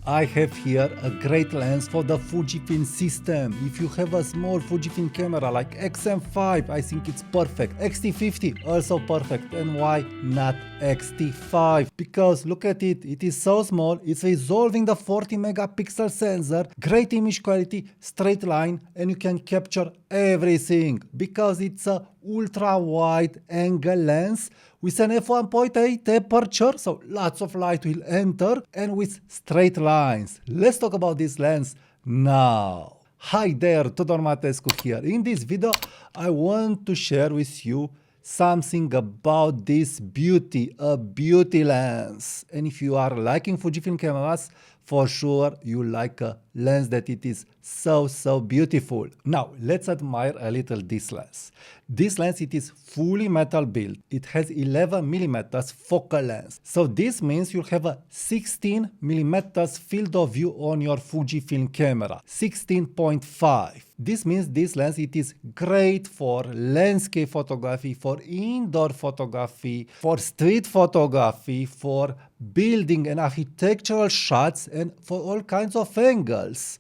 I have here a great lens for the Fujifilm system. If you have a small Fujifilm camera like XM5, I think it's perfect. X-T50 also perfect. And why not X-T5? Because look at it, it is so small, it's resolving the 40 megapixel sensor, great image quality, straight line, and you can capture everything because it's a ultra wide angle lens with an f1.8 aperture, so lots of light will enter, and with straight lines. Let's talk about this lens now. Hi there, Tudor Matescu here. In this video, I want to share with you something about this beauty, a beauty lens. And if you are liking Fujifilm cameras, for sure you like a lens that it is so beautiful. Now let's admire a little this lens. This lens, it is fully metal built. It has 11mm focal length. So this means you have a 16mm field of view on your Fujifilm camera, 16.5. This means this lens, it is great for landscape photography, for indoor photography, for street photography, for building and architectural shots, and for all kinds of angles.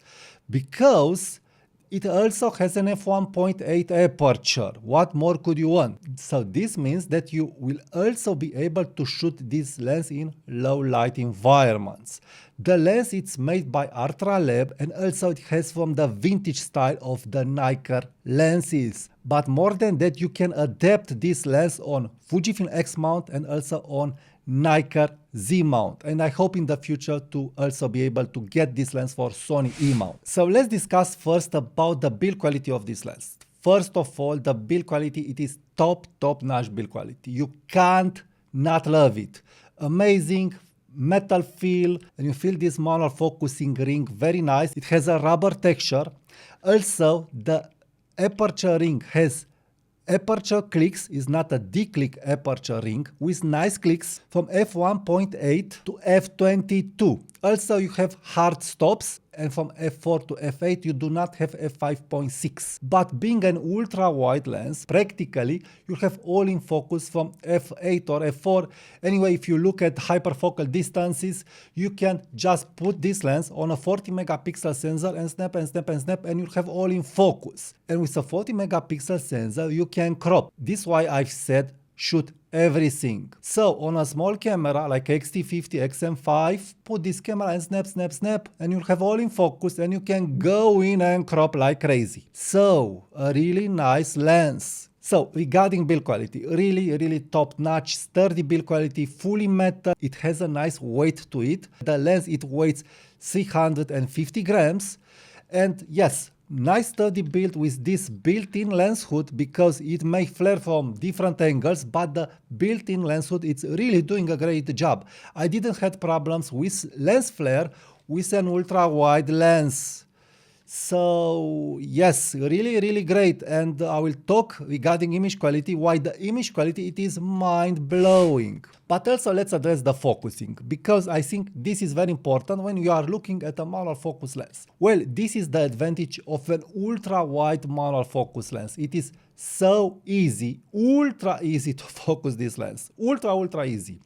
Because it also has an f1.8 aperture. What more could you want? So this means that you will also be able to shoot this lens in low light environments. The lens is made by ArtraLab, and also it has from the vintage style of the Nonikkor lenses. But more than that, you can adapt this lens on Fujifilm X mount and also on Nonikkor Z mount, and I hope in the future to also be able to get this lens for Sony E mount. So let's discuss first about the build quality of this lens. First of all, the build quality, it is top-notch build quality. You can't not love it. Amazing metal feel, and you feel this manual focusing ring, very nice. It has a rubber texture. Also, the aperture ring has aperture clicks, is not a D-click aperture ring, with nice clicks from f1.8 to f22. Also you have hard stops, and from f4 to f8 you do not have f5.6. But being an ultra wide lens, practically you have all in focus from f8 or f4. Anyway, if you look at hyperfocal distances, you can just put this lens on a 40 megapixel sensor and snap, and you have all in focus. And with a 40 megapixel sensor you can crop. This is why I've said shoot everything. So on a small camera like X-T50, XM5, put this camera and snap, and you'll have all in focus, and you can go in and crop like crazy. So a really nice lens. So regarding build quality, really top-notch, sturdy build quality, fully metal. It has a nice weight to it. The lens, it weighs 350 grams, and yes, nice sturdy build with this built-in lens hood, because it may flare from different angles, but the built-in lens hood, it's really doing a great job. I didn't have problems with lens flare with an ultra-wide lens. So yes, really great. And I will talk regarding image quality, why the image quality, it is mind-blowing. But also let's address the focusing, because I think this is very important when you are looking at a manual focus lens. Well, this is the advantage of an ultra-wide manual focus lens. It is so easy, ultra easy to focus this lens. Ultra easy.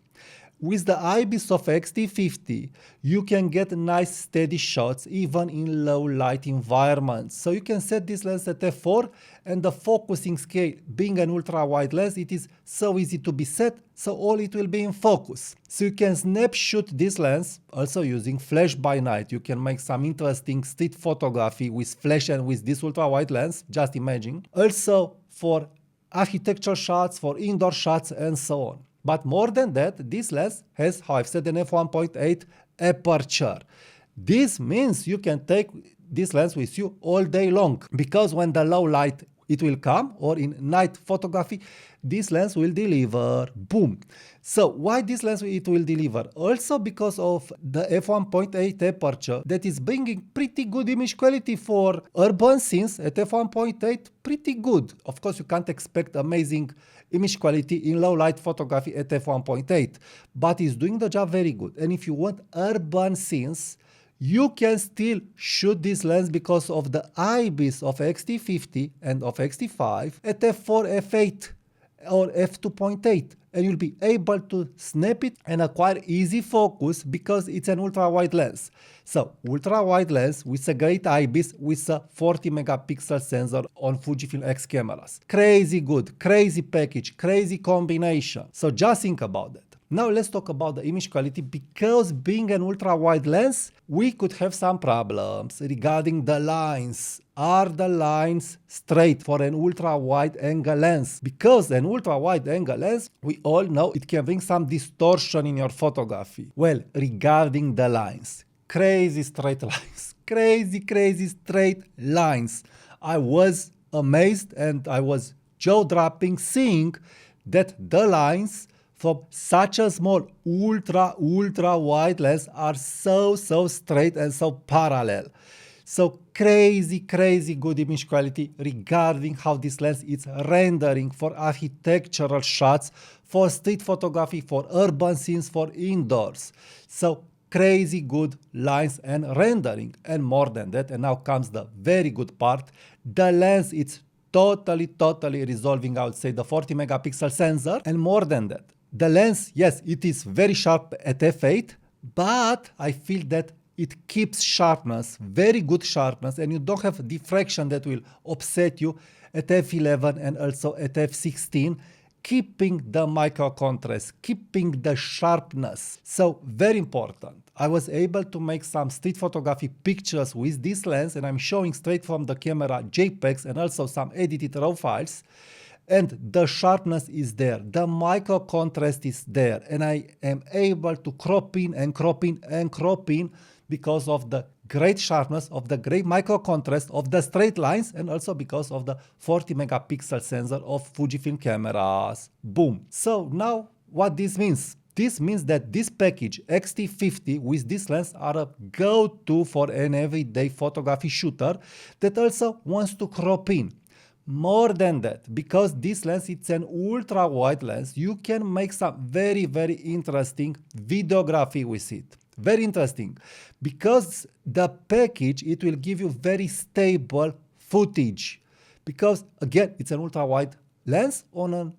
With the IBIS of X-T50, you can get nice steady shots even in low light environments. So you can set this lens at f4, and the focusing scale, being an ultra wide lens, it is so easy to be set, so all it will be in focus. So you can snapshot this lens also using flash by night. You can make some interesting street photography with flash and with this ultra wide lens, just imagine. Also for architectural shots, for indoor shots, and so on. But more than that, this lens has, how I've said, an f1.8 aperture. This means you can take this lens with you all day long, because when the low light it will come, or in night photography, this lens will deliver. Boom. So why this lens it will deliver? Also because of the f1.8 aperture that is bringing pretty good image quality for urban scenes at f1.8, pretty good. Of course, you can't expect amazing image quality in low light photography at f1.8, but it's doing the job very good. And if you want urban scenes, you can still shoot this lens because of the IBIS of X-T50 and of X-T5 at f4, f8 or f2.8. and you'll be able to snap it and acquire easy focus because it's an ultra-wide lens. So ultra-wide lens with a great IBIS with a 40 megapixel sensor on Fujifilm X cameras. Crazy good, crazy package, crazy combination. So just think about that. Now let's talk about the image quality. Because being an ultra-wide lens, we could have some problems regarding the lines. Are the lines straight for an ultra-wide angle lens? Because an ultra-wide angle lens, we all know it can bring some distortion in your photography. Well, regarding the lines, crazy straight lines, crazy straight lines. I was amazed and I was jaw-dropping seeing that the lines from such a small ultra wide lens are so straight and so parallel. So crazy good image quality regarding how this lens is rendering for architectural shots, for street photography, for urban scenes, for indoors. So crazy good lines and rendering. And more than that, and now comes the very good part, the lens is totally resolving, I would say, the 40 megapixel sensor. And more than that, the lens, yes, it is very sharp at f8, but I feel that it keeps sharpness, very good sharpness, and you don't have diffraction that will upset you at f11 and also at f16, keeping the micro contrast, keeping the sharpness. So very important. I was able to make some street photography pictures with this lens, and I'm showing straight from the camera JPEGs and also some edited RAW files. And the sharpness is there, the micro contrast is there, and I am able to crop in because of the great sharpness, of the great micro contrast, of the straight lines, and also because of the 40 megapixel sensor of Fujifilm cameras. Boom. So now what this means? This means that this package X-T50 with this lens are a go-to for an everyday photography shooter that also wants to crop in. More than that, because this lens it's an ultra wide lens, you can make some very interesting videography with it. Very interesting, because the package, it will give you very stable footage, because again it's an ultra wide lens on an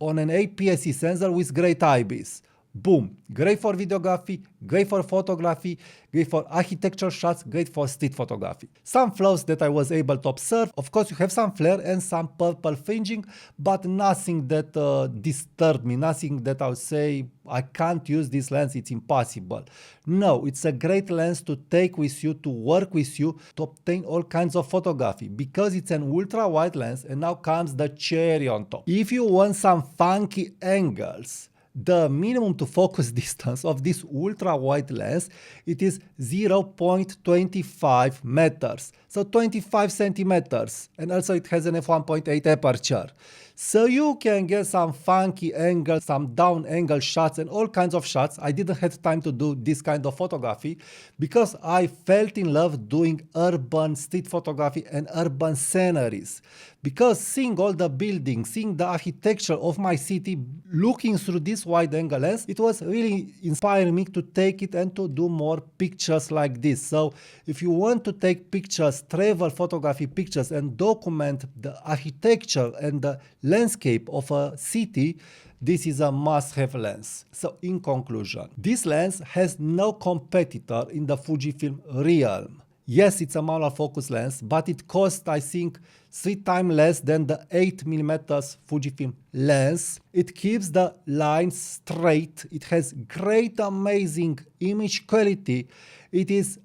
APS-C sensor with great IBIS. Boom, great for videography, great for photography, great for architecture shots, great for street photography. Some flaws that I was able to observe, of course you have some flare and some purple fringing, but nothing that disturbed me, nothing that I would say I can't use this lens, it's impossible. No, it's a great lens to take with you, to work with you, to obtain all kinds of photography, because it's an ultra wide lens. And now comes the cherry on top. If you want some funky angles, the minimum to focus distance of this ultra wide lens, it is 0.25 meters, so 25 centimeters, and also it has an F1.8 aperture. So you can get some funky angles, some down angle shots and all kinds of shots. I didn't have time to do this kind of photography because I felt in love doing urban street photography and urban sceneries. Because seeing all the buildings, seeing the architecture of my city, looking through this wide angle lens, it was really inspiring me to take it and to do more pictures like this. So if you want to take pictures, travel photography pictures, and document the architecture and the landscape of a city, this is a must-have lens. So in conclusion, this lens has no competitor in the Fujifilm realm. Yes, it's a manual focus lens, but it costs, I think, 3 times less than the 8mm Fujifilm lens. It keeps the lines straight. It has great, amazing image quality. It is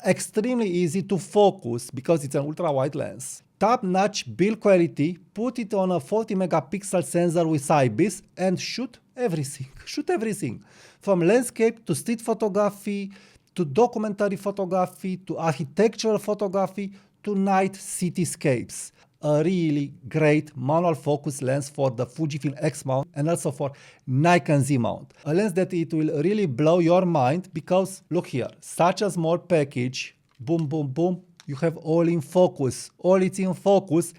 extremely easy to focus because it's an ultra-wide lens. Top-notch build quality, put it on a 40 megapixel sensor with IBIS and shoot everything. Shoot everything. From landscape to street photography, to documentary photography, to architectural photography, to night cityscapes. A really great manual focus lens for the Fujifilm X mount and also for Nikon Z mount. A lens that it will really blow your mind because look here, such a small package, boom, boom, boom, you have all in focus, all it's in focus,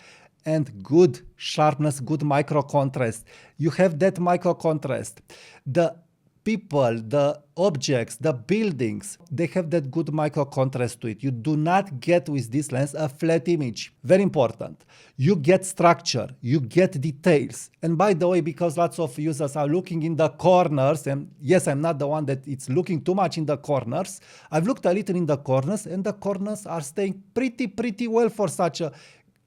and good sharpness, good micro contrast. You have that micro contrast. The people, the objects, the buildings, they have that good micro contrast to it. You do not get with this lens a flat image. Very important. You get structure, you get details. And by the way, because lots of users are looking in the corners, and yes, I'm not the one that it's looking too much in the corners. I've looked a little in the corners, and the corners are staying pretty well for such a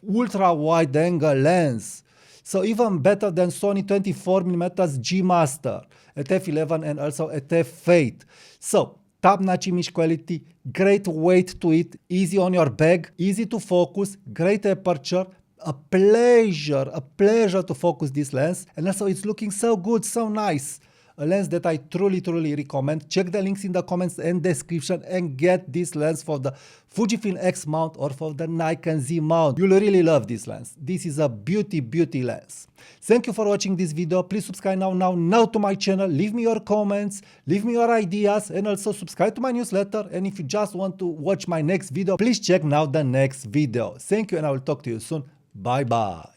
ultra wide angle lens. So even better than Sony 24mm G Master at f11 and also at f8. So top-notch image quality, great weight to it, easy on your bag, easy to focus, great aperture, a pleasure to focus this lens. And also it's looking so good, so nice. A lens that I truly recommend. Check the links in the comments and description and get this lens for the Fujifilm X mount or for the Nikon Z mount. You'll really love this lens. This is a beauty lens. Thank you for watching this video. Please subscribe now to my channel. Leave me your comments, leave me your ideas, and also subscribe to my newsletter. And if you just want to watch my next video, please check now the next video. Thank you, and I will talk to you soon. Bye bye.